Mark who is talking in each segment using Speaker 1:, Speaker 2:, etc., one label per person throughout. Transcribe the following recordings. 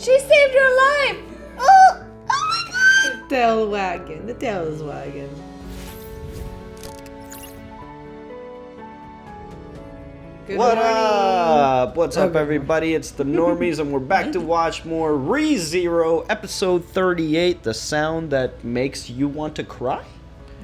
Speaker 1: She saved her life! Oh my god!
Speaker 2: The tail wagging. The tail is wagging. Good
Speaker 3: What
Speaker 2: morning.
Speaker 3: up? What's up,
Speaker 2: good
Speaker 3: everybody? It's the Normies, and we're back to watch more ReZero, episode 38, the sound that makes you want to cry?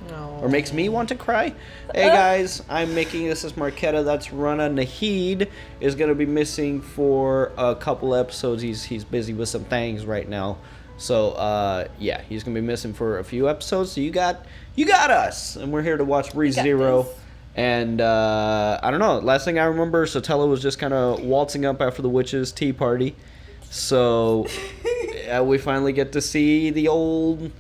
Speaker 2: No.
Speaker 3: Or makes me want to cry? Hey guys, I'm making this as Marquetta. That's Rana. Nahid is going to be missing for a couple episodes. He's busy with some things right now. So, yeah, he's going to be missing for a few episodes. So you got us, and we're here to watch ReZero. And, I don't know, last thing I remember, Sotelo was just kind of waltzing up after the witch's tea party. So, we finally get to see the old,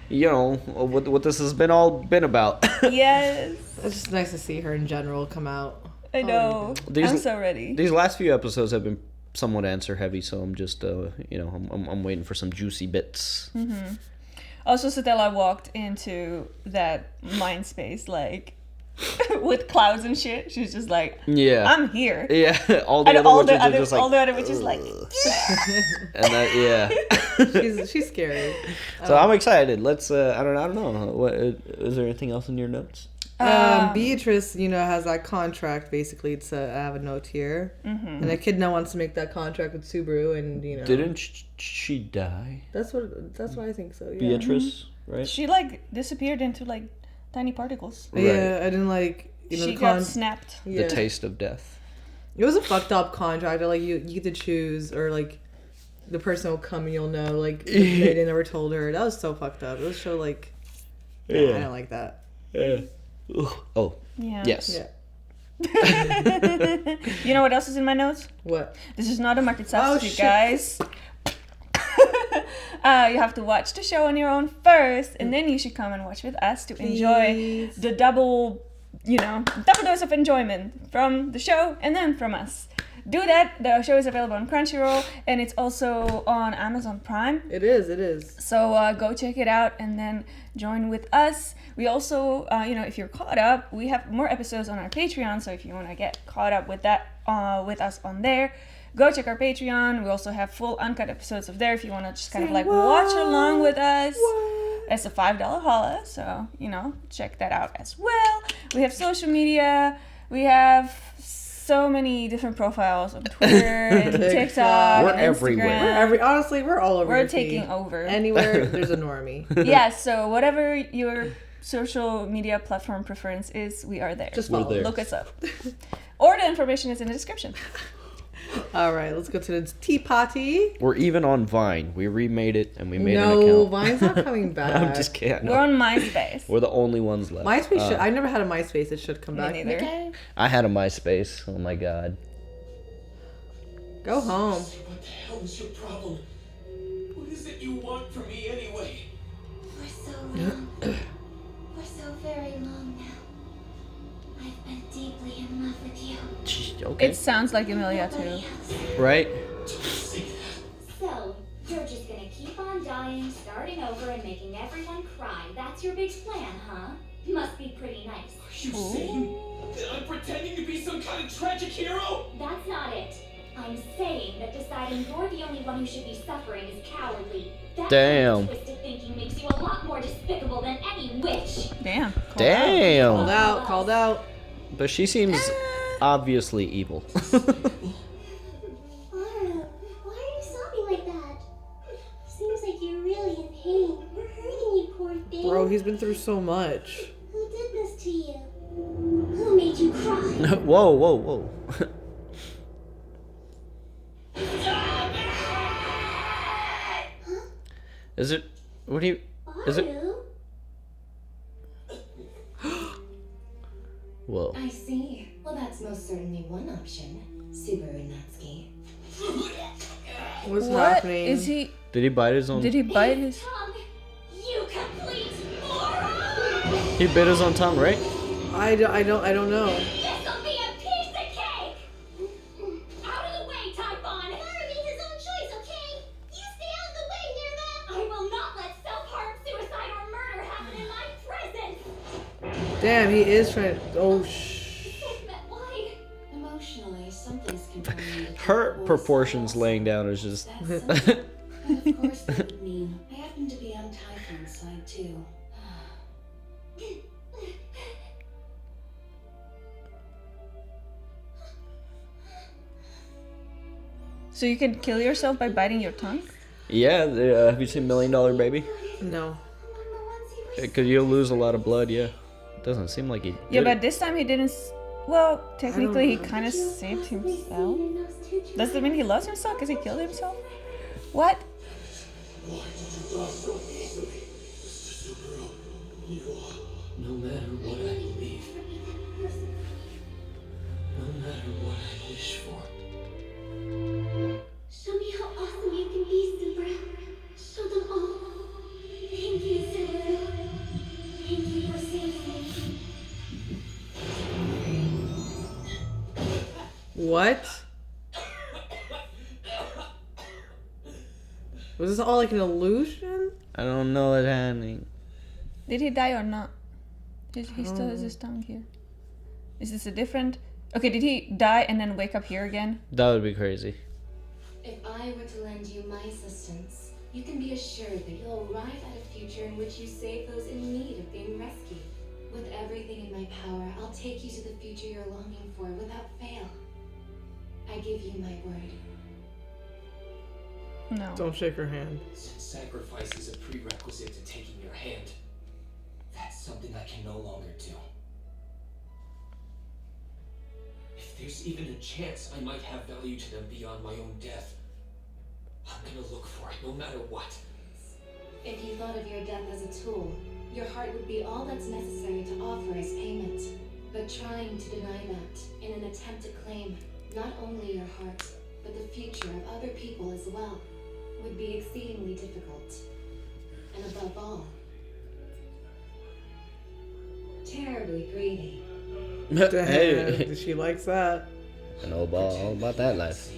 Speaker 3: you know, what this has been about.
Speaker 1: Yes.
Speaker 2: It's just nice to see her in general come out.
Speaker 1: I know. I'm so ready.
Speaker 3: These last few episodes have been somewhat answer heavy, so I'm just, you know, I'm waiting for some juicy bits.
Speaker 1: Mm-hmm. Also, Sotelo walked into that mind space, like, with clouds and shit. She's just like,
Speaker 3: Yeah.
Speaker 1: I'm here.
Speaker 3: Yeah, all the other witches are just like,
Speaker 1: all the other witches like,
Speaker 3: and that, yeah.
Speaker 2: She's scary.
Speaker 3: So I'm excited. Let's, I don't know. What is there anything else in your notes?
Speaker 2: Beatrice, you know, has that contract basically to have a note here, and Echidna wants to make that contract with Subaru, and you know,
Speaker 3: Didn't she die?
Speaker 2: That's what I think so. Yeah.
Speaker 3: Beatrice, right?
Speaker 1: she like disappeared into like tiny particles.
Speaker 3: Right.
Speaker 2: Yeah, I didn't like. You know,
Speaker 1: She
Speaker 2: the
Speaker 1: got snapped.
Speaker 2: Yeah.
Speaker 3: The taste of death.
Speaker 2: It was a fucked up contract. Like you get to choose, or like the person will come and you'll know. Like they never told her. That was so fucked up. It was so like, I didn't like that.
Speaker 3: Yeah. Oh.
Speaker 1: Yeah.
Speaker 3: Yes.
Speaker 2: Yeah.
Speaker 1: You know what else is in my notes?
Speaker 2: What?
Speaker 1: This is not a market substitute,
Speaker 2: shit.
Speaker 1: guys. You have to watch the show on your own first, and then you should come and watch with us to enjoy the double dose of enjoyment from the show and then from us. Do that. The show is available on Crunchyroll, and it's also on Amazon Prime.
Speaker 2: It is.
Speaker 1: So go check it out and then join with us. We also, if you're caught up, we have more episodes on our Patreon. So if you want to get caught up with that, with us on there, go check our Patreon. We also have full uncut episodes of there if you want to just kind of like watch along with us. It's a $5 holla, so, check that out as well. We have social media. We have so many different profiles on Twitter and TikTok
Speaker 3: We're
Speaker 1: and
Speaker 3: everywhere.
Speaker 1: Instagram.
Speaker 2: Honestly, we're all over.
Speaker 1: We're
Speaker 2: the
Speaker 1: taking
Speaker 2: feed.
Speaker 1: over.
Speaker 2: Anywhere there's a normie.
Speaker 1: Yeah, so whatever your social media platform preference is, we are there.
Speaker 2: Just
Speaker 3: We're
Speaker 2: follow.
Speaker 3: there.
Speaker 1: Look us up. Or the information is in the description.
Speaker 2: All right, let's go to the tea party.
Speaker 3: We're even on Vine. We remade it and we made an
Speaker 2: No,
Speaker 3: account.
Speaker 2: Vine's not coming back.
Speaker 3: I'm just kidding.
Speaker 1: We're on MySpace.
Speaker 3: We're the only ones left.
Speaker 2: MySpace should. I never had a MySpace. It should come back.
Speaker 1: Me neither.
Speaker 2: Okay.
Speaker 3: I had a MySpace. Oh my god.
Speaker 2: Go home.
Speaker 4: What the hell is your problem? What is it you want from me anyway?
Speaker 5: For so long. For so very long now. I've been deeply in love with you.
Speaker 3: Okay.
Speaker 1: It sounds like Emilia
Speaker 5: Nobody
Speaker 1: too.
Speaker 5: else.
Speaker 3: Right?
Speaker 5: So, you're just gonna keep on dying, starting over, and making everyone cry. That's your big plan, huh? Must be pretty nice.
Speaker 4: Are you saying that I'm pretending to be some kind of tragic hero?
Speaker 5: That's not it. I'm saying that deciding you're the only one who should be suffering is cowardly. That
Speaker 3: Damn.
Speaker 5: kind of twisted thinking makes you a lot more despicable than any witch.
Speaker 1: Damn.
Speaker 3: Damn.
Speaker 2: Called out.
Speaker 3: But she seems obviously evil.
Speaker 5: Why are you sobbing like that? Seems like you're really in pain. We're hurting you, poor thing.
Speaker 2: Bro, he's been through so much.
Speaker 5: Who did this to you? Who made you cry?
Speaker 3: Whoa. Is it? What do you? Is it?
Speaker 5: Baru?
Speaker 3: Whoa.
Speaker 6: I see. Well, that's most certainly one option. Subaru Natsuki.
Speaker 2: What's
Speaker 1: What
Speaker 2: happening?
Speaker 1: is he?
Speaker 3: Did he bite his own?
Speaker 1: Did he bite his?
Speaker 5: Tongue, you complete moron!
Speaker 3: He bit his own tongue, right?
Speaker 2: I don't know.
Speaker 5: This'll be a piece of cake! Out of the way, Typhon! Baru made his own choice, okay? You stay out of the way, hear that? I will not let self-harm, suicide, or murder happen in my presence!
Speaker 2: Damn, he is trying. Oh
Speaker 5: But why?
Speaker 6: Emotionally, something's confirming.
Speaker 3: proportions laying down is just.
Speaker 6: That's something. And of course that would mean I happen to be on Typhoon's side too.
Speaker 1: So you can kill yourself by biting your tongue?
Speaker 3: Yeah, have you seen $1 Million Baby?
Speaker 2: No.
Speaker 3: Because you'll lose a lot of blood, yeah. Doesn't seem like he.
Speaker 1: Yeah,
Speaker 3: did
Speaker 1: but
Speaker 3: it.
Speaker 1: this time he didn't. Well, technically he
Speaker 2: know.
Speaker 1: kind of saved himself. Does that mean he loves himself because he killed himself? What?
Speaker 4: Why did you die so easily? Mr. Subaru, no matter what I believe, no matter what I wish for,
Speaker 5: Show me how awesome you can be, Subaru. Show them all. Thank you, Subaru. Thank you for saving me.
Speaker 2: What? Was this all like an illusion?
Speaker 3: I don't know what's happening.
Speaker 1: Did he die or not? He still has his tongue here. Is this a different... Okay, did he die and then wake up here again?
Speaker 3: That would be crazy.
Speaker 6: If I were to lend you my assistance, you can be assured that you'll arrive at a future in which you save those in need of being rescued. With everything in my power, I'll take you to the future you're longing for without fail. I give you my word.
Speaker 1: No.
Speaker 2: Don't shake her hand.
Speaker 4: since sacrifice is a prerequisite to taking your hand, that's something I can no longer do. If there's even a chance I might have value to them beyond my own death, I'm gonna look for it no matter what.
Speaker 6: If you thought of your death as a tool, your heart would be all that's necessary to offer as payment. But trying to deny that in an attempt to claim not only your heart, but the future of other people as well, would be exceedingly difficult. And above all, terribly greedy.
Speaker 3: Hey,
Speaker 2: She likes that.
Speaker 3: I know all about that life.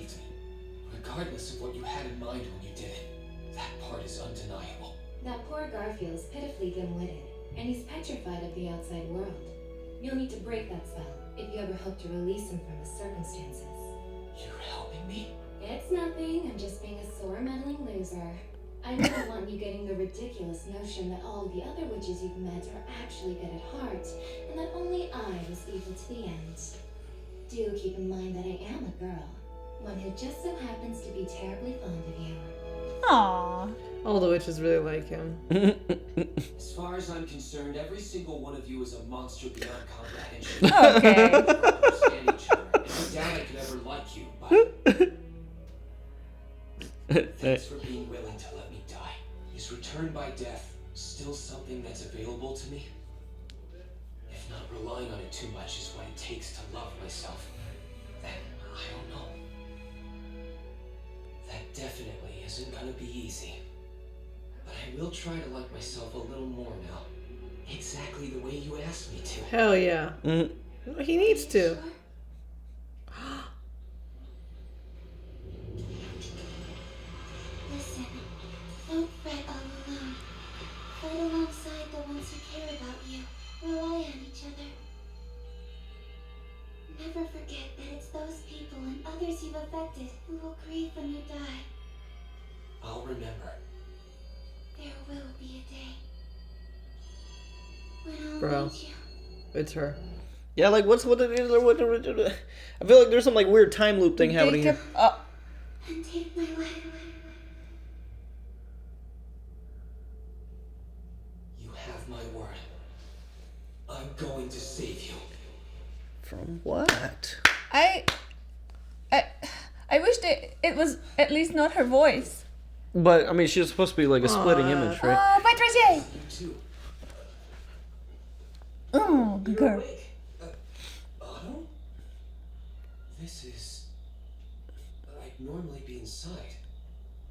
Speaker 4: Regardless of what you had in mind when you did it, that part is undeniable.
Speaker 6: That poor Garfield's pitifully dim-witted, and he's petrified of the outside world. You'll need to break that spell if you ever hope to release him from his circumstances.
Speaker 4: You're helping me?
Speaker 6: It's nothing, I'm just being a sore meddling loser. I don't want you getting the ridiculous notion that all the other witches you've met are actually good at heart, and that only I was evil to the end. Do keep in mind that I am a girl, one who just so happens to be terribly fond of you.
Speaker 1: Aww.
Speaker 2: All the witches really like him.
Speaker 4: As far as I'm concerned, every single one of you is a monster beyond comprehension.
Speaker 1: Okay.
Speaker 4: We don't understand each other, and I doubt I could ever like you, but thanks for being willing to let me die. Is return by death still something that's available to me? If not relying on it too much is what it takes to love myself, then I don't know. That definitely isn't gonna be easy. But I will try to like myself a little more now. Exactly the way you asked me to.
Speaker 2: Hell yeah. He needs to.
Speaker 5: Listen, don't fret all alone. Fight alongside the ones who care about you. Rely on each other. Never forget that it's those people and others you've affected who will grieve when you die.
Speaker 4: I'll remember.
Speaker 5: There will be a day when I'll
Speaker 2: Bro.
Speaker 5: need you.
Speaker 2: It's her.
Speaker 3: Yeah, like what? I feel like there's some like weird time loop thing happening here.
Speaker 5: And take my life.
Speaker 4: You have my word. I'm going to save you.
Speaker 3: From what?
Speaker 1: I wish that it was at least not her voice.
Speaker 3: But I mean, she's supposed to be like a splitting image, right?
Speaker 1: Oh, bye, Tracy!
Speaker 4: You too.
Speaker 1: Oh, good
Speaker 4: You're
Speaker 1: girl.
Speaker 4: awake. Otto? This is... I'd normally be inside.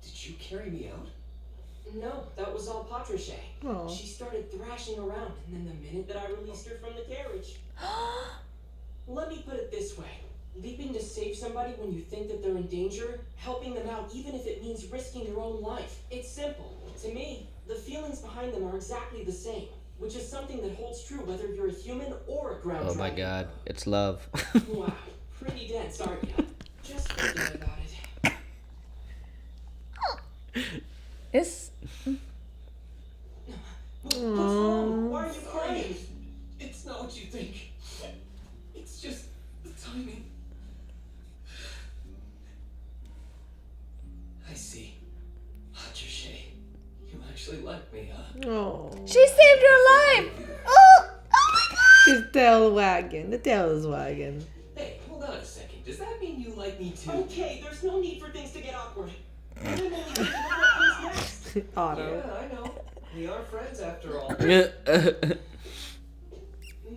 Speaker 4: Did you carry me out?
Speaker 7: No, that was all Patricia.
Speaker 2: Aw.
Speaker 7: She started thrashing around, and then the minute that I released her from the carriage. Let me put it this way. Leaping to save somebody when you think that they're in danger, helping them out even if it means risking your own life. It's simple. To me, the feelings behind them are exactly the same, which is something that holds true whether you're a human or a ground
Speaker 3: Oh my
Speaker 7: dragon.
Speaker 3: God, it's love.
Speaker 7: Wow, pretty dense, aren't you? Just thinking about it.
Speaker 1: Is
Speaker 7: What's wrong? Why are you crying?
Speaker 4: It's not what you think. It's just the timing. I see. Patricia, you actually like me, huh?
Speaker 2: Oh.
Speaker 1: she saved your life? Oh my god!
Speaker 2: His tail wagging. The tail is wagging.
Speaker 4: Hey, hold on a second. Does that mean you like me too?
Speaker 7: Okay, there's no need for things to get awkward. I'm only thinking of what comes next.
Speaker 2: Otto.
Speaker 4: Yeah, I know. We are friends after all.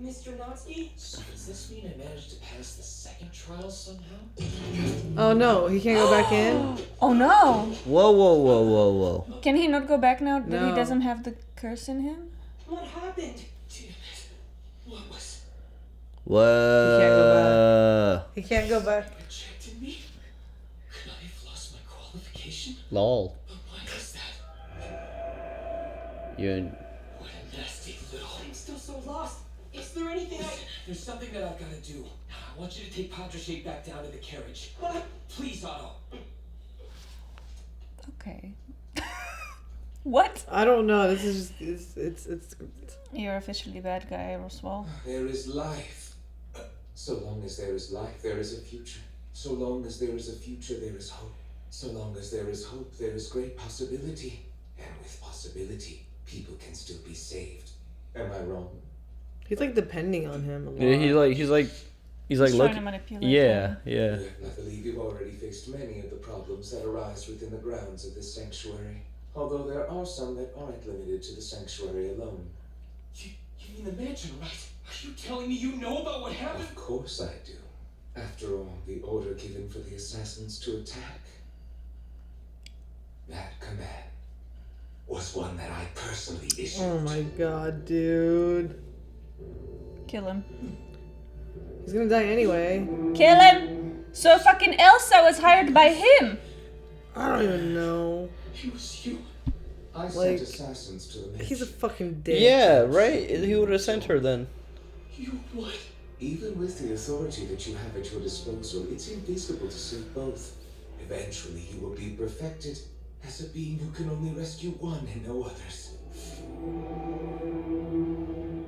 Speaker 7: Mr. Notsky?
Speaker 4: So does this mean I managed to pass the second trial somehow?
Speaker 2: Oh no, he can't go back in?
Speaker 1: Oh no!
Speaker 3: Whoa, whoa, whoa, whoa, whoa.
Speaker 1: Can he not go back now that he
Speaker 2: No.
Speaker 1: doesn't have the curse in him?
Speaker 7: What happened?
Speaker 4: Damn it. What was
Speaker 3: Whoa.
Speaker 2: He can't go back.
Speaker 4: rejected me? Could I have lost my qualification?
Speaker 3: Lol.
Speaker 4: But why is that?
Speaker 3: You.
Speaker 4: What a nasty little.
Speaker 7: I'm still so lost. Is there anything I...
Speaker 4: There's something that I've got to do. I want you to take Patricia back down to the carriage.
Speaker 7: What?
Speaker 4: Please, Otto.
Speaker 1: Okay. What?
Speaker 2: I don't know. This is just it's
Speaker 1: You're officially bad guy, Roswaal.
Speaker 4: There is life. So long as there is life, there is a future. So long as there is a future, there is hope. So long as there is hope, there is great possibility. And with possibility, people can still be saved. Am I wrong?
Speaker 2: he's like depending on him a lot.
Speaker 3: Yeah, he's like
Speaker 1: He's trying
Speaker 3: look.
Speaker 1: to manipulate
Speaker 3: Yeah,
Speaker 1: him.
Speaker 3: yeah.
Speaker 4: I believe you've already faced many of the problems that arise within the grounds of this sanctuary. Although there are some that aren't limited to the sanctuary alone. You mean the mansion, right? Are you telling me you know about what happened? Of course I do. After all, the order given for the assassins to attack. That command was one that I personally issued.
Speaker 2: Oh my god, dude.
Speaker 1: Kill him.
Speaker 2: He's gonna die anyway.
Speaker 1: Kill him! So fucking Elsa was hired by him!
Speaker 2: I don't even know.
Speaker 4: It was you. I
Speaker 2: Like,
Speaker 4: sent assassins to the mansion.
Speaker 2: He's a fucking dick.
Speaker 3: Yeah, right? He would have sent her then.
Speaker 4: You would. Even with the authority that you have at your disposal, it's infeasible to save both. Eventually, you will be perfected as a being who can only rescue one and no others.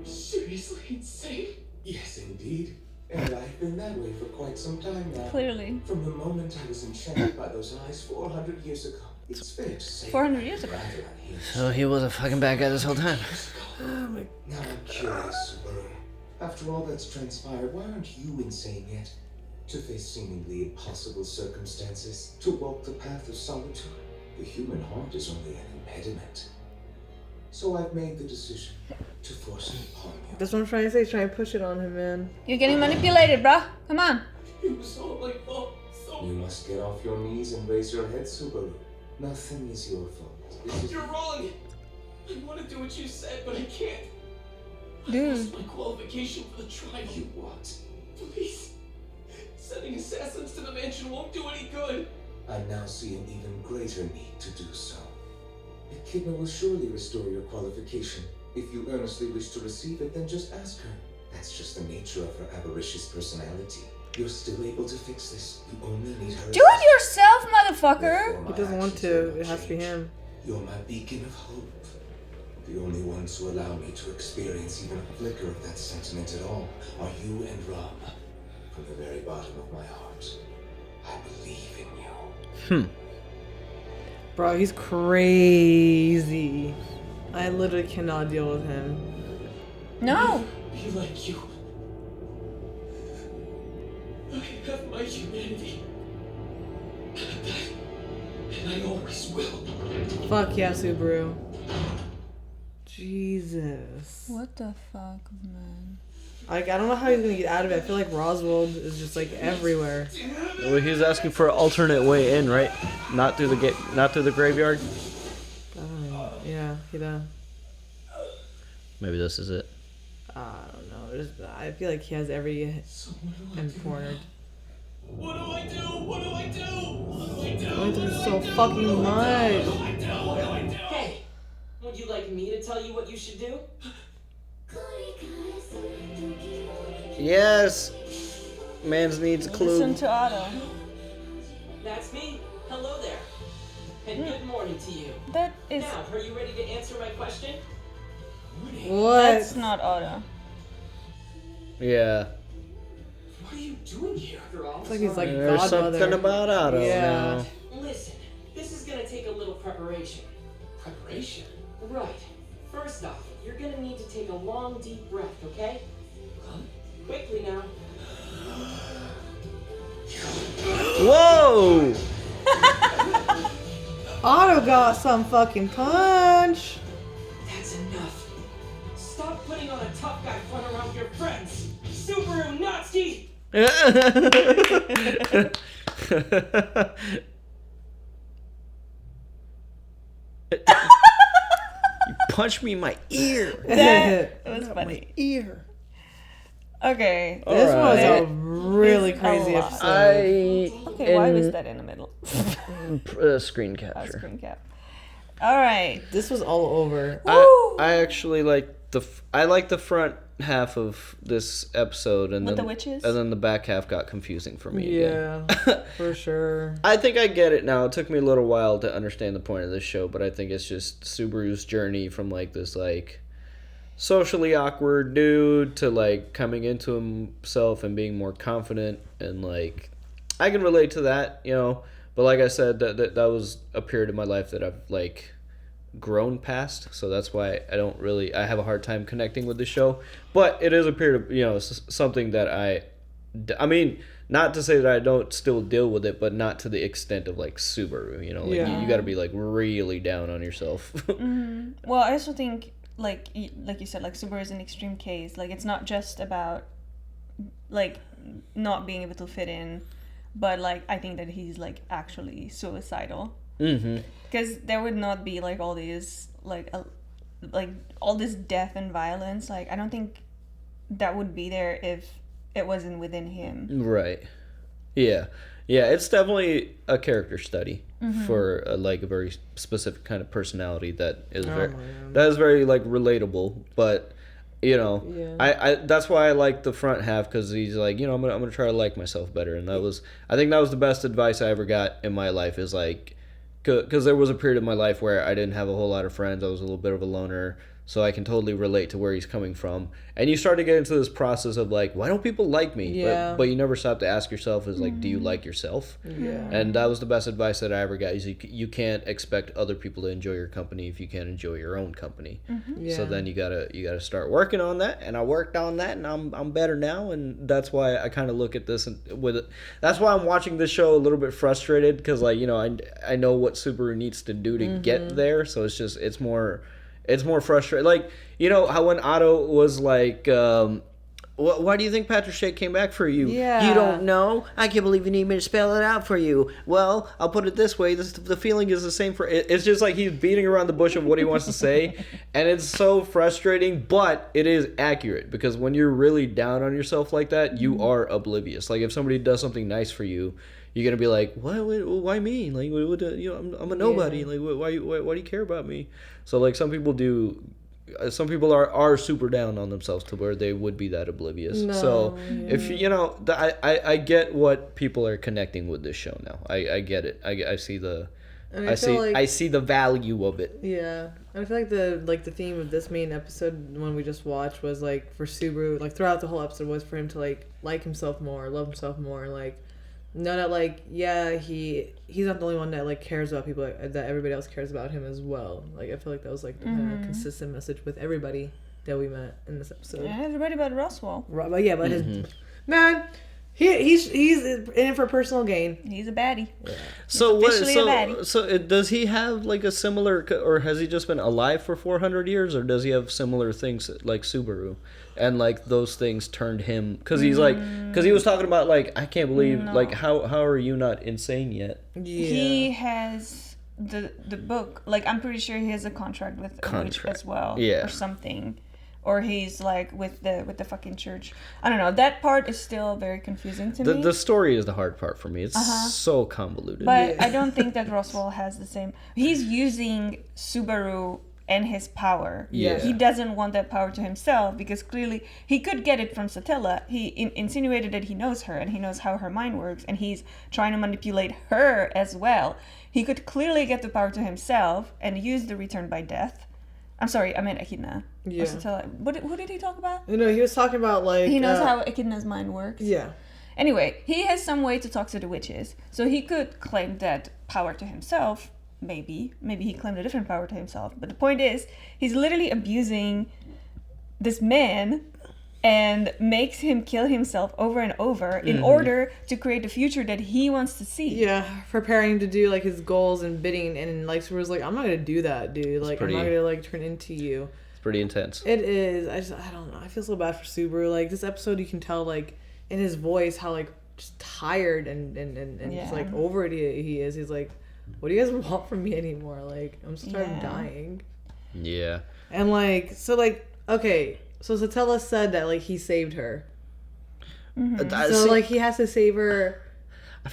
Speaker 4: Seriously insane? Yes, indeed. And I've been that way for quite some time now.
Speaker 1: Clearly.
Speaker 4: From the moment I was enchanted by those eyes 400 years ago. It's fair to say.
Speaker 1: 400 years ago.
Speaker 4: rather unhinged.
Speaker 3: So he was a fucking bad guy this whole time.
Speaker 4: Now I'm curious, Subaru. After all that's transpired, why aren't you insane yet? To face seemingly impossible circumstances, to walk the path of solitude. The human heart is only an impediment. So I've made the decision to force it upon you.
Speaker 2: That's what I'm trying to say. He's trying to push it on him, man.
Speaker 1: You're getting manipulated, bruh. Come on.
Speaker 4: It was all my fault. You must get off your knees and raise your head, Subaru. Nothing is your fault. This is... You're wrong! I want to do what you said, but I can't. I
Speaker 1: Dude.
Speaker 4: lost my qualification for the trial. You what? Please. Sending assassins to the mansion won't do any good. I now see an even greater need to do so. Echidna will surely restore your qualification. If you earnestly wish to receive it, then just ask her. That's just the nature of her avaricious personality. You're still able to fix this. You only need her.
Speaker 1: Do it yourself, motherfucker!
Speaker 4: Therefore,
Speaker 2: He
Speaker 4: my
Speaker 2: doesn't want
Speaker 4: actions
Speaker 2: to.
Speaker 4: will
Speaker 2: It has to be
Speaker 4: change.
Speaker 2: him.
Speaker 4: You're my beacon of hope. The only ones who allow me to experience even a flicker of that sentiment at all are you and Ram. From the very bottom of my heart, I believe in you.
Speaker 2: Bro, he's crazy. I literally cannot deal with him.
Speaker 1: No!
Speaker 4: Be like you. I have my humanity. And I always will.
Speaker 2: Fuck yeah, Subaru. Jesus.
Speaker 1: What the fuck, man?
Speaker 2: Like, I don't know how he's gonna get out of it. I feel like Roswaal is just like everywhere.
Speaker 3: Well, he's asking for an alternate way in, right? Not through the not through the graveyard.
Speaker 2: I don't know. Yeah, he does.
Speaker 3: Maybe this is it.
Speaker 2: I don't know. I feel like he has every
Speaker 4: So what do I
Speaker 2: end
Speaker 4: do
Speaker 2: cornered.
Speaker 4: now? What do I do? What do I do? What do I do?
Speaker 2: Going through so fucking much.
Speaker 7: Hey, would you like me to tell you what you should do?
Speaker 3: Yes. Man's needs clue.
Speaker 1: Listen to Otto.
Speaker 7: That's me. Hello there. And good morning to you.
Speaker 1: That is...
Speaker 7: Now, are you ready to answer my question?
Speaker 2: What?
Speaker 1: That's not Otto.
Speaker 3: Yeah.
Speaker 4: What are you doing here?
Speaker 7: After all,
Speaker 2: It's like he's like
Speaker 3: There's
Speaker 2: godmother.
Speaker 3: something about Otto
Speaker 2: Yeah.
Speaker 3: now.
Speaker 7: listen, this is gonna take a little preparation.
Speaker 4: Preparation?
Speaker 7: Right. First off, you're gonna need to take a long, deep breath, okay?
Speaker 4: Huh?
Speaker 7: Quickly now.
Speaker 3: Whoa!
Speaker 2: Otto got some fucking punch.
Speaker 7: That's enough. Stop putting on a tough guy front around your friends. Subaru Nazi!
Speaker 3: You punched me in my ear.
Speaker 1: That was funny.
Speaker 3: Ear.
Speaker 1: Okay.
Speaker 2: This was a
Speaker 3: Alright.
Speaker 2: really
Speaker 1: It's a
Speaker 2: crazy
Speaker 1: lot.
Speaker 2: episode.
Speaker 1: Okay, why was that in the middle?
Speaker 3: Screen
Speaker 1: Oh,
Speaker 3: capture.
Speaker 1: screen cap. All right.
Speaker 2: This was all over.
Speaker 3: I actually like I like the front half of this episode, and
Speaker 1: With
Speaker 3: then
Speaker 1: the witches?
Speaker 3: and then the back half got confusing for me. Again.
Speaker 2: Yeah, for sure.
Speaker 3: I think I get it now. It took me a little while to understand the point of this show, but I think it's just Subaru's journey from like this like socially awkward dude to like coming into himself and being more confident, and like I can relate to that, you know. But like I said, that was a period of my life that I've like grown past, so that's why I have a hard time connecting with the show. But it is a period of, you know, something that I mean, not to say that I don't still deal with it, but not to the extent of like Subaru, you know, like
Speaker 2: Yeah.
Speaker 3: you got to be like really down on yourself.
Speaker 1: Well, I also think, like you said, like Subaru is an extreme case. Like, it's not just about like not being able to fit in, but like I think that he's like actually suicidal. Because there would not be like all these like all this death and violence. Like, I don't think that would be there if it wasn't within him.
Speaker 3: Right. Yeah. It's definitely a character study for like a very specific kind of personality that is very like relatable. But you know,
Speaker 2: Yeah.
Speaker 3: I that's why I like the front half, because he's like, you know, I'm gonna try to like myself better, and I think that was the best advice I ever got in my life, is like, because there was a period of my life where I didn't have a whole lot of friends. I was a little bit of a loner, so I can totally relate to where he's coming from. And you start to get into this process of like, why don't people like me?
Speaker 2: Yeah.
Speaker 3: But you never stop to ask yourself, is like, do you like yourself?
Speaker 2: Yeah.
Speaker 3: And that was the best advice that I ever got, is you can't expect other people to enjoy your company if you can't enjoy your own company.
Speaker 2: Yeah.
Speaker 3: So then you gotta start working on that, and I worked on that, and I'm better now, and that's why I kind of look at this that's why I'm watching this show a little bit frustrated, because like, you know, I know what Subaru needs to do to get there, so it's more frustrating. Like, you know how when Otto was like, why do you think Patrick Shea came back for you?
Speaker 2: Yeah.
Speaker 3: You don't know? I can't believe you need me to spell it out for you. Well, I'll put it this way. The feeling is the same for... It's just like he's beating around the bush of what he wants to say. And it's so frustrating, but it is accurate. Because when you're really down on yourself like that, you are oblivious. Like, if somebody does something nice for you, you're going to be like, why me? Like, you know, I'm a nobody.
Speaker 2: Yeah.
Speaker 3: Like, why do you care about me? So, like, some people are super down on themselves to where they would be that oblivious. So if you know, I get what people are connecting with this show now. I get it. I see the
Speaker 2: And
Speaker 3: I
Speaker 2: feel like,
Speaker 3: I see the value of it.
Speaker 2: Yeah, and I feel like the theme of this main episode, the one we just watched, was like for Subaru, like throughout the whole episode, was for him to like himself more, love himself more, like know that like he's not the only one that like cares about people, that everybody else cares about him as well. Like I feel like that was like the kind of consistent message with everybody that we met in this episode.
Speaker 1: Yeah, everybody but Roswaal.
Speaker 2: Right, but yeah, but his man. He's in it for personal gain.
Speaker 1: He's a baddie.
Speaker 2: Yeah.
Speaker 3: So
Speaker 1: officially a baddie.
Speaker 3: does he have like a similar, or has he just been alive for 400 years, or does he have similar things like Subaru, and like those things turned him? Because he's like, because he was talking about like, I can't believe like how are you not insane yet?
Speaker 2: Yeah.
Speaker 1: He has the book. Like, I'm pretty sure he has a contract with a witch as well,
Speaker 3: Yeah.
Speaker 1: or something. Or he's like with the fucking church. I don't know. That part is still very confusing to me.
Speaker 3: The story is the hard part for me. It's so convoluted.
Speaker 1: But I don't think that Roswaal has the same. He's using Subaru and his power.
Speaker 3: Yeah.
Speaker 1: He doesn't want that power to himself, because clearly he could get it from Satella. He insinuated that he knows her and he knows how her mind works, and he's trying to manipulate her as well. he could clearly get the power to himself and use the return by death. I'm sorry, I meant Echidna.
Speaker 2: Yeah.
Speaker 1: Who did he talk about?
Speaker 2: He was talking about like
Speaker 1: He knows how Echidna's mind works.
Speaker 2: Yeah.
Speaker 1: Anyway, he has some way to talk to the witches, so he could claim that power to himself. Maybe he claimed a different power to himself. But the point is, he's literally abusing this man and makes him kill himself over and over in order to create the future that he wants to see.
Speaker 2: Yeah, preparing to do like his goals and bidding, and like Subaru's like, I'm not gonna do that, dude. Like, I'm not gonna like turn into you.
Speaker 3: It's pretty intense.
Speaker 2: It is. I don't know. I feel so bad for Subaru. Like this episode, you can tell like in his voice how like just tired and just like over it he is. He's like, what do you guys want from me anymore? Like, I'm so tired of dying.
Speaker 3: Yeah.
Speaker 2: And like, so like, okay. So Satella said that like he saved her. So like he has to save her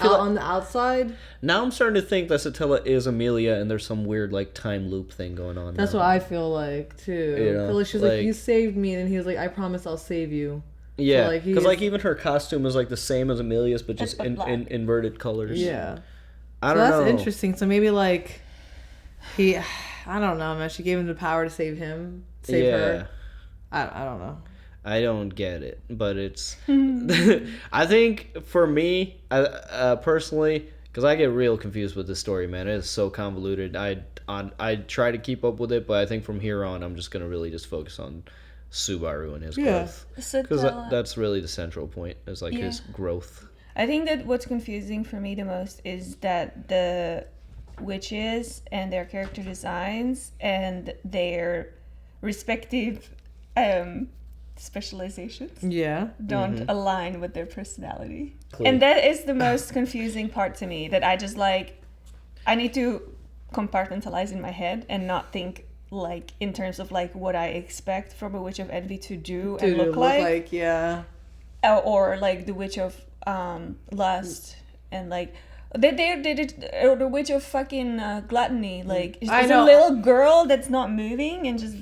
Speaker 2: on the outside.
Speaker 3: Now I'm starting to think that Satella is Amelia and there's some weird like time loop thing going on.
Speaker 2: That's what I feel like too. Like she's like, you saved me, and then he was like, I promise I'll save you.
Speaker 3: Yeah, because so, like even her costume is like the same as Amelia's, but just in inverted colors.
Speaker 2: Yeah.
Speaker 3: I don't know.
Speaker 2: That's interesting. So maybe like I don't know, man. She gave him the power to save her. I don't know.
Speaker 3: I don't get it, but it's. I think for me, personally, because I get real confused with this story, man. It is so convoluted. I try to keep up with it, but I think from here on, I'm just gonna really just focus on Subaru and his growth, because that's really the central point. Is like his growth.
Speaker 1: I think that what's confusing for me the most is that the witches and their character designs and their respective specializations don't align with their personality. Clear. And that is the most confusing part to me, that I just like, I need to compartmentalize in my head and not think like in terms of like what I expect from a Witch of Envy to do and look like. Or like the Witch of Lust and like they did or the Witch of fucking Gluttony, like it's a little girl that's not moving and just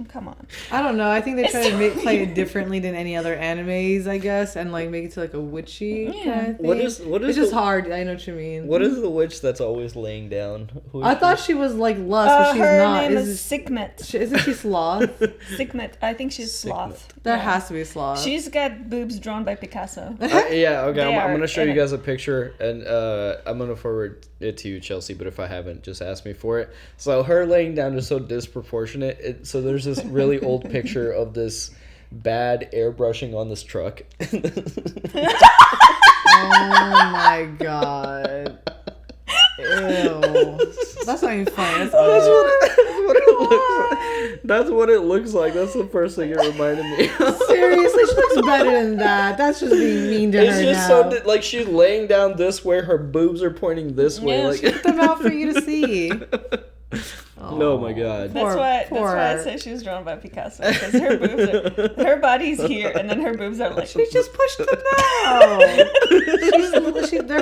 Speaker 1: come on.
Speaker 2: I don't know. I think they try to play it differently than any other animes, I guess, and like make it to like a witchy kind of thing. What is it's just hard. I know what you mean.
Speaker 3: What is the witch that's always laying down?
Speaker 2: I thought she was like Lust, but she's
Speaker 1: her
Speaker 2: not.
Speaker 1: Her name is Sekhmet.
Speaker 2: Isn't she Sloth?
Speaker 1: Sekhmet. I think she's Sloth.
Speaker 2: That has to be Sloth.
Speaker 1: She's got boobs drawn by Picasso.
Speaker 3: Okay. I'm gonna show you guys a picture, and I'm gonna forward it to you, Chelsea. But if I haven't, just ask me for it. So her laying down is so disproportionate. So there's this really old picture of this bad airbrushing on this truck.
Speaker 2: Oh my god. Ew. That's not even funny.
Speaker 3: That's what it looks like. That's the first thing it reminded me of.
Speaker 2: Seriously, she looks better than that. That's just being mean to her now. It's just
Speaker 3: so like she's laying down this way, her boobs are pointing this way.
Speaker 2: Yeah,
Speaker 3: like
Speaker 2: she put them out for you to see.
Speaker 3: Oh my god.
Speaker 1: That's why I say she was drawn by Picasso, because her body's here and then her boobs are like,
Speaker 2: she just pushed them down.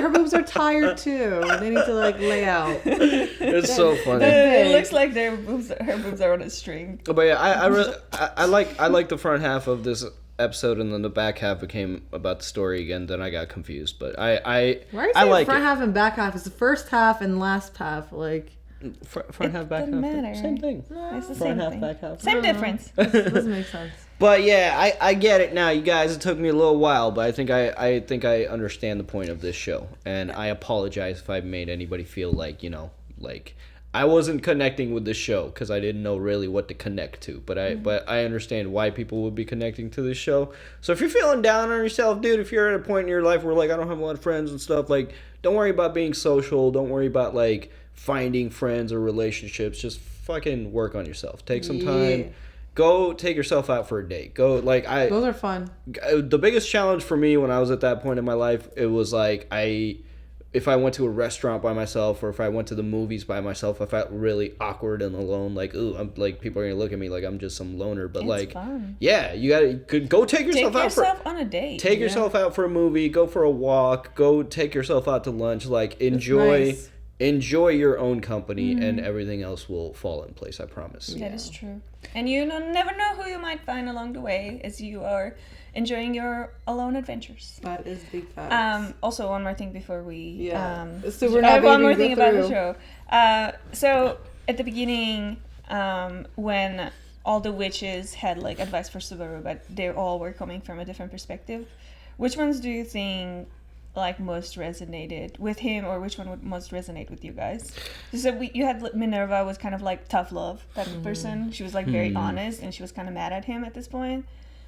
Speaker 2: Her boobs are tired too. They need to like lay out.
Speaker 3: It's so funny.
Speaker 1: It looks like her boobs are on a string.
Speaker 3: But yeah, I like the front half of this episode, and then the back half became about the story again. Then I got confused, but I like
Speaker 2: front half and back half. It's the first half and last half, like.
Speaker 3: Front half, back half.
Speaker 1: Matter.
Speaker 3: Same thing.
Speaker 1: No, it's the
Speaker 3: front
Speaker 1: same
Speaker 3: half,
Speaker 1: thing.
Speaker 3: back half.
Speaker 1: Same difference.
Speaker 2: Doesn't make sense.
Speaker 3: But yeah, I get it now, you guys. It took me a little while, but I think I understand the point of this show, and I apologize if I made anybody feel like like I wasn't connecting with the show because I didn't know really what to connect to. But I understand why people would be connecting to this show. So if you're feeling down on yourself, dude, if you're at a point in your life where like I don't have a lot of friends and stuff, like don't worry about being social. Don't worry about like finding friends or relationships. Just fucking work on yourself. Take some time. Go take yourself out for a date. Go like
Speaker 2: those are fun.
Speaker 3: The biggest challenge for me when I was at that point in my life, it was like if I went to a restaurant by myself or if I went to the movies by myself, I felt really awkward and alone. Like, ooh, I'm like people are gonna look at me like I'm just some loner. But it's fun. Yeah, you gotta go take yourself
Speaker 1: on a date.
Speaker 3: Take yourself out for a movie. Go for a walk. Go take yourself out to lunch. Like enjoy your own company, and everything else will fall in place. I promise.
Speaker 1: That is true. And you never know who you might find along the way as you are enjoying your alone adventures.
Speaker 2: That is big facts.
Speaker 1: Also, one more thing before we.
Speaker 2: Yeah. So we're not
Speaker 1: one more
Speaker 2: able to
Speaker 1: thing
Speaker 2: go
Speaker 1: about the
Speaker 2: through.
Speaker 1: show. So at the beginning, when all the witches had like advice for Subaru, but they all were coming from a different perspective, which ones do you think like most resonated with him, or which one would most resonate with you guys? So you had Minerva was kind of like tough love type of person. She was like very honest, and she was kind of mad at him at this point.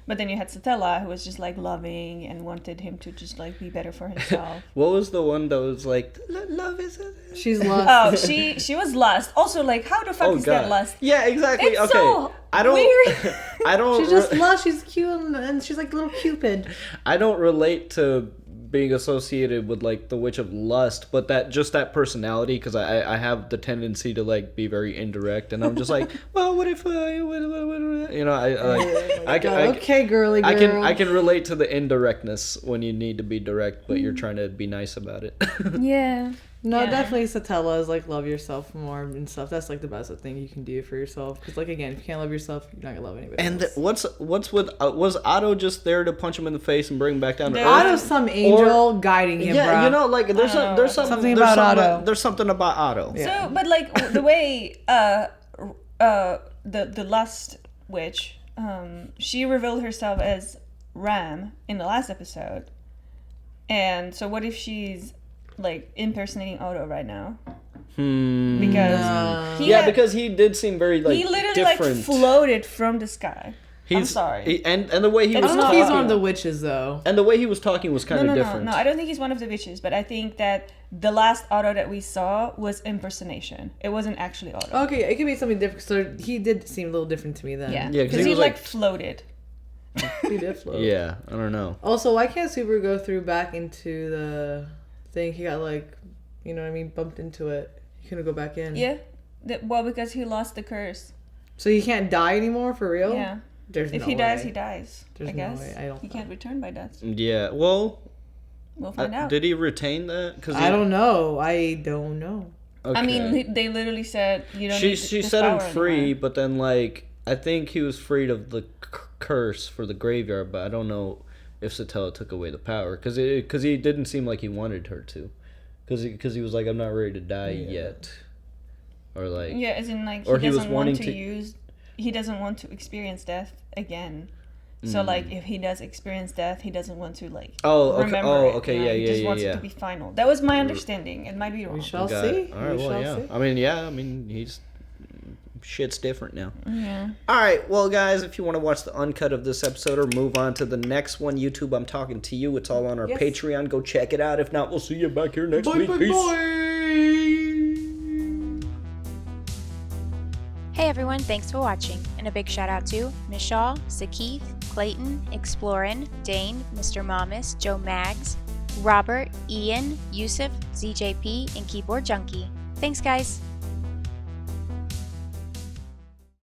Speaker 1: But then you had Satella, who was just like loving and wanted him to just like be better for himself.
Speaker 3: What was the one that was like, love is
Speaker 2: She's lost.
Speaker 1: Oh, she was lust. Also, like, how the fuck is that lust?
Speaker 3: Yeah, exactly.
Speaker 1: It's
Speaker 3: okay.
Speaker 1: so
Speaker 3: I don't
Speaker 1: weird.
Speaker 3: I don't
Speaker 2: She's just lost. She's cute and she's like little Cupid.
Speaker 3: I don't relate to being associated with like the witch of lust, but that personality, because I have the tendency to like be very indirect, and I'm just like, well, what if you know,
Speaker 2: Okay, girly girl.
Speaker 3: I can relate to the indirectness when you need to be direct, but you're trying to be nice about it.
Speaker 1: Yeah.
Speaker 2: No,
Speaker 1: Yeah.
Speaker 2: definitely Satella is like love yourself more and stuff. That's like the best thing you can do for yourself. Because like again, if you can't love yourself, you're not gonna love anybody
Speaker 3: And
Speaker 2: else.
Speaker 3: what's with was Otto just there to punch him in the face and bring him back down to
Speaker 1: No.
Speaker 3: earth?
Speaker 2: Otto's some angel guiding him,
Speaker 3: Yeah,
Speaker 2: bro.
Speaker 3: you know, like there's
Speaker 2: Something about Otto.
Speaker 3: There's something about Otto.
Speaker 2: Yeah.
Speaker 1: So, but like the way the last witch, she revealed herself as Ram in the last episode, and so what if she's like impersonating Otto right now? Because
Speaker 3: Because he did seem very like
Speaker 1: he literally
Speaker 3: different.
Speaker 1: like floated from the sky. I'm sorry.
Speaker 3: And the way he
Speaker 1: I
Speaker 3: was
Speaker 2: I don't know if
Speaker 3: talking,
Speaker 2: he's one of the witches though.
Speaker 3: and the way he was talking was kind of different.
Speaker 1: No, I don't think he's one of the witches, but I think that the last Otto that we saw was impersonation. It wasn't actually Otto.
Speaker 2: Okay, it could be something different. So he did seem a little different to me then.
Speaker 1: Yeah,
Speaker 3: Yeah, 'cause
Speaker 1: because
Speaker 3: he
Speaker 1: he
Speaker 3: was,
Speaker 1: like
Speaker 3: like-
Speaker 1: floated.
Speaker 2: He did float.
Speaker 3: Yeah, I don't know.
Speaker 2: Also, why can't Subaru go through back into the thing? He got like, you know what I mean, bumped into it. He couldn't go back in.
Speaker 1: Yeah, well, because he lost the curse.
Speaker 2: So he can't die anymore for real?
Speaker 1: Yeah.
Speaker 2: There's
Speaker 1: If
Speaker 2: no
Speaker 1: he dies,
Speaker 2: way.
Speaker 1: he dies.
Speaker 2: There's
Speaker 1: I
Speaker 2: no
Speaker 1: guess.
Speaker 2: way. I don't
Speaker 1: He
Speaker 2: know.
Speaker 1: can't return by death.
Speaker 3: Yeah, well,
Speaker 1: We'll find out.
Speaker 3: did he retain that? Cause
Speaker 2: I don't know. I don't know.
Speaker 3: Okay.
Speaker 1: I mean, they literally said you don't.
Speaker 3: she
Speaker 1: need
Speaker 3: she
Speaker 1: this
Speaker 3: set him
Speaker 1: power
Speaker 3: free,
Speaker 1: anymore.
Speaker 3: but then like I think he was freed of the curse for the graveyard, but I don't know if Satella took away the power because he didn't seem like he wanted her to, because he was like, I'm not ready to die yet, or like
Speaker 1: Yeah, as in like
Speaker 3: or
Speaker 1: he
Speaker 3: he was
Speaker 1: doesn't
Speaker 3: wanting
Speaker 1: want to
Speaker 3: to-
Speaker 1: use. He doesn't want to experience death again. So like if he does experience death, he doesn't want to like remember it.
Speaker 3: Okay,
Speaker 1: you know?
Speaker 3: yeah,
Speaker 1: He
Speaker 3: yeah,
Speaker 1: just
Speaker 3: yeah,
Speaker 1: wants
Speaker 3: yeah.
Speaker 1: it to be final. That was my understanding. It might be wrong.
Speaker 2: We shall
Speaker 3: Got
Speaker 2: see.
Speaker 3: it. All right,
Speaker 2: We
Speaker 3: well,
Speaker 2: shall
Speaker 3: yeah.
Speaker 2: see.
Speaker 3: I mean, he's shit's different now.
Speaker 1: Yeah.
Speaker 3: All right, well, guys, if you want to watch the uncut of this episode or move on to the next one, YouTube, I'm talking to you. It's all on our
Speaker 2: Yes.
Speaker 3: Patreon. Go check it out. If not, we'll see you back here next week. Peace.
Speaker 8: Hey everyone, thanks for watching, and a big shout out to Michelle, Sakeith, Clayton, Explorin, Dane, Mr. Mamas, Joe Maggs, Robert, Ian, Yusuf, ZJP, and Keyboard Junkie. Thanks guys!